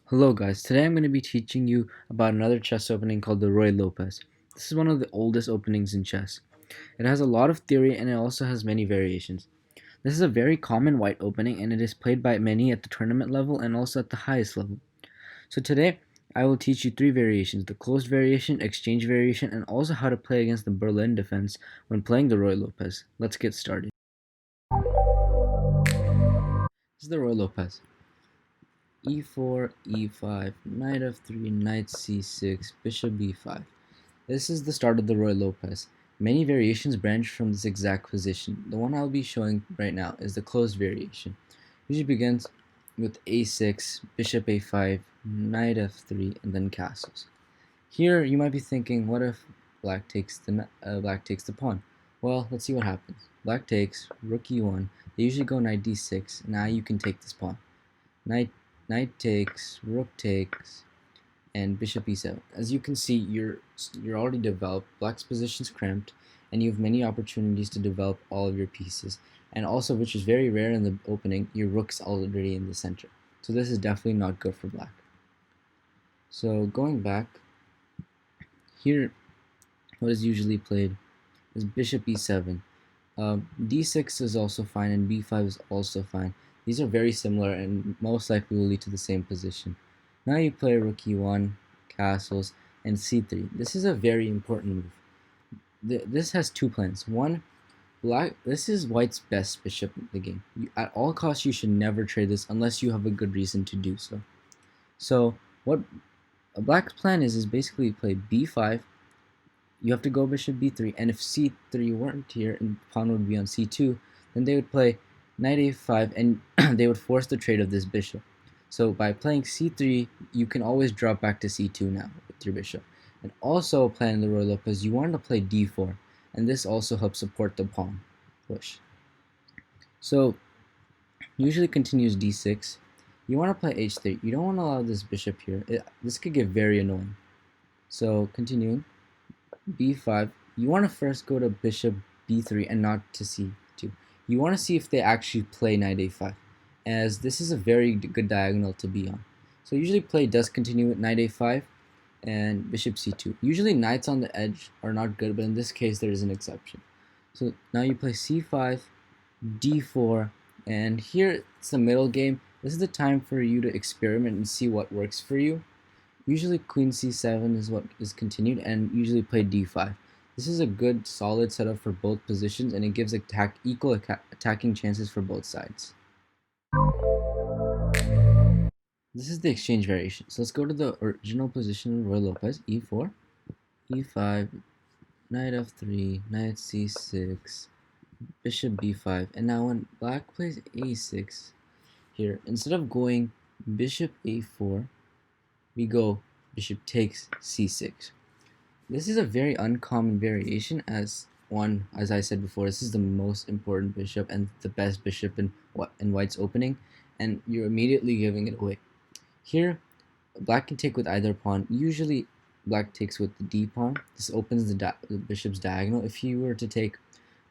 Hello guys, today I'm going to be teaching you about another chess opening called the Ruy Lopez. This is one of the oldest openings in chess. It has a lot of theory and it also has many variations. This is a very common white opening and it is played by many at the tournament level and also at the highest level. So today I will teach you three variations: the closed variation, exchange variation, and also how to play against the Berlin defense when playing the Ruy Lopez. Let's get started. This is the Ruy Lopez. e4, e5, knight f3, knight c6, bishop b5. This is the start of the Ruy Lopez. Many variations branch from this exact position. The one I'll be showing right now is the closed variation. Usually begins with a6, bishop a5, knight f3, and then castles. Here you might be thinking, what if black takes the pawn? Well, let's see what happens. Black takes, rook e1. They usually go knight d6. Now you can take this pawn. Knight takes, rook takes, and bishop e7. As you can see, you're already developed. Black's position's cramped, and you have many opportunities to develop all of your pieces. And also, which is very rare in the opening, your rook's already in the center. So this is definitely not good for black. So going back, here, what is usually played is bishop e7. d6 is also fine, and b5 is also fine. These are very similar and most likely will lead to the same position. Now you play rook e1, castles, and c3. This is a very important move. This has two plans. One, this is white's best bishop in the game. At all costs, you should never trade this unless you have a good reason to do so. So what a black's plan is basically play b5. You have to go bishop b3, and if c3 weren't here and pawn would be on c2, then they would play knight a5, and they would force the trade of this bishop. So by playing c3, you can always drop back to c2 now with your bishop. And also playing the Ruy Lopez, you want to play d4, and this also helps support the pawn push. So usually continues d6. You want to play h3. You don't want to allow this bishop here. This could get very annoying. So continuing b5, you want to first go to bishop b3 and not to c2. You want to see if they actually play knight a5, as this is a very good diagonal to be on. So usually play does continue with knight a5 and bishop c2. Usually knights on the edge are not good, but in this case there is an exception. So now you play c5, d4, and here it's the middle game. This is the time for you to experiment and see what works for you. Usually queen c7 is what is continued, and usually play d5. This is a good solid setup for both positions, and it gives equal attacking chances for both sides. This is the exchange variation. So let's go to the original position of Ruy Lopez. e4, e5, knight f3, knight c6, bishop b5, and now when black plays a6 here, instead of going bishop a4, we go bishop takes c6. This is a very uncommon variation, as I said before, this is the most important bishop and the best bishop in white's opening, and you're immediately giving it away. Here, black can take with either pawn. Usually, black takes with the d pawn. This opens the bishop's diagonal. If you were to take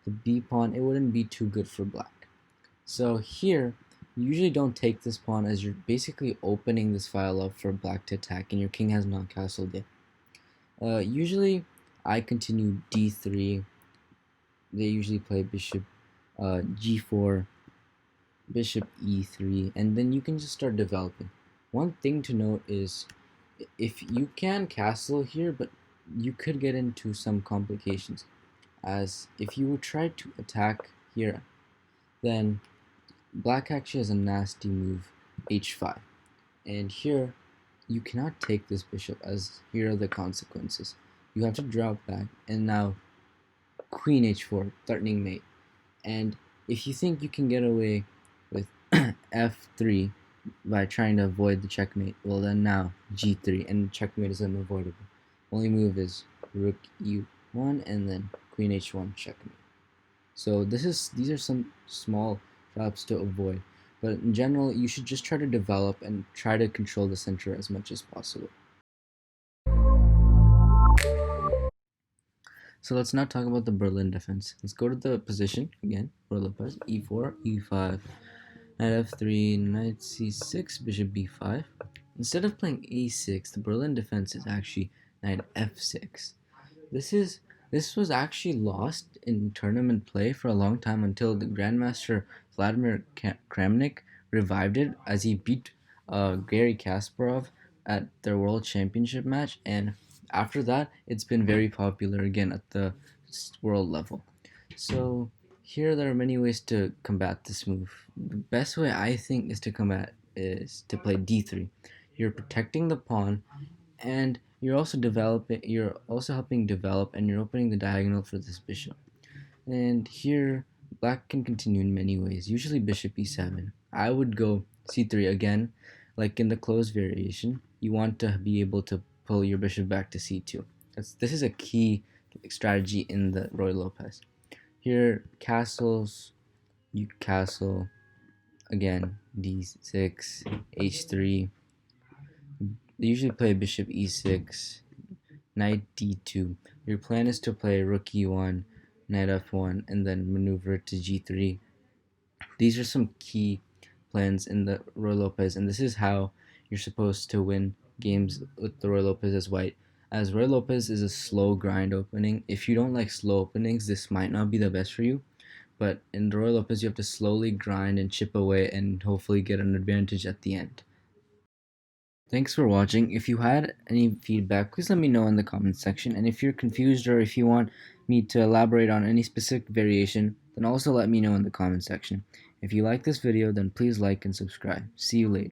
the b pawn, it wouldn't be too good for black. So here, you usually don't take this pawn, as you're basically opening this file up for black to attack, and your king has not castled yet. Usually, I continue d3. They usually play bishop g4, bishop e3, and then you can just start developing. One thing to note is, if you can castle here, but you could get into some complications, as if you would try to attack here, then black actually has a nasty move, h5, and here you cannot take this bishop, as here are the consequences. You have to drop back, and now queen h4, threatening mate. And if you think you can get away with f3 by trying to avoid the checkmate, well then now g3, and checkmate is unavoidable. Only move is rook e1 and then queen h1 checkmate. So these are some small traps to avoid, but in general you should just try to develop and try to control the center as much as possible. So let's now talk about the Berlin defense. Let's go to the position again. Ruy Lopez, e4, e5, knight f3, knight c6, bishop b5, Instead of playing a6, the Berlin defense is actually knight f6. This is this was actually lost in tournament play for a long time until the Grandmaster Vladimir Kramnik revived it as he beat Gary Kasparov at their World Championship match, and after that, it's been very popular again at the world level. So here there are many ways to combat this move. The best way I think is to combat is to play d3. You're protecting the pawn, and you're also helping develop, and you're opening the diagonal for this bishop. And here black can continue in many ways, usually bishop e7. I would go c3 again. Like in the closed variation, you want to be able to pull your bishop back to c2. This is a key strategy in the Ruy Lopez. Here castles, you castle again, d6, h3. They usually play bishop e6, knight d2. Your plan is to play rook e1, knight f1, and then maneuver to g3. These are some key plans in the Ruy Lopez, and this is how you're supposed to win games with the Ruy Lopez as white. As Ruy Lopez is a slow grind opening, if you don't like slow openings, this might not be the best for you. But in Ruy Lopez, you have to slowly grind and chip away and hopefully get an advantage at the end. Thanks for watching. If you had any feedback, please let me know in the comments section. And if you're confused or if you want me to elaborate on any specific variation, then also let me know in the comments section. If you like this video, then please like and subscribe. See you later.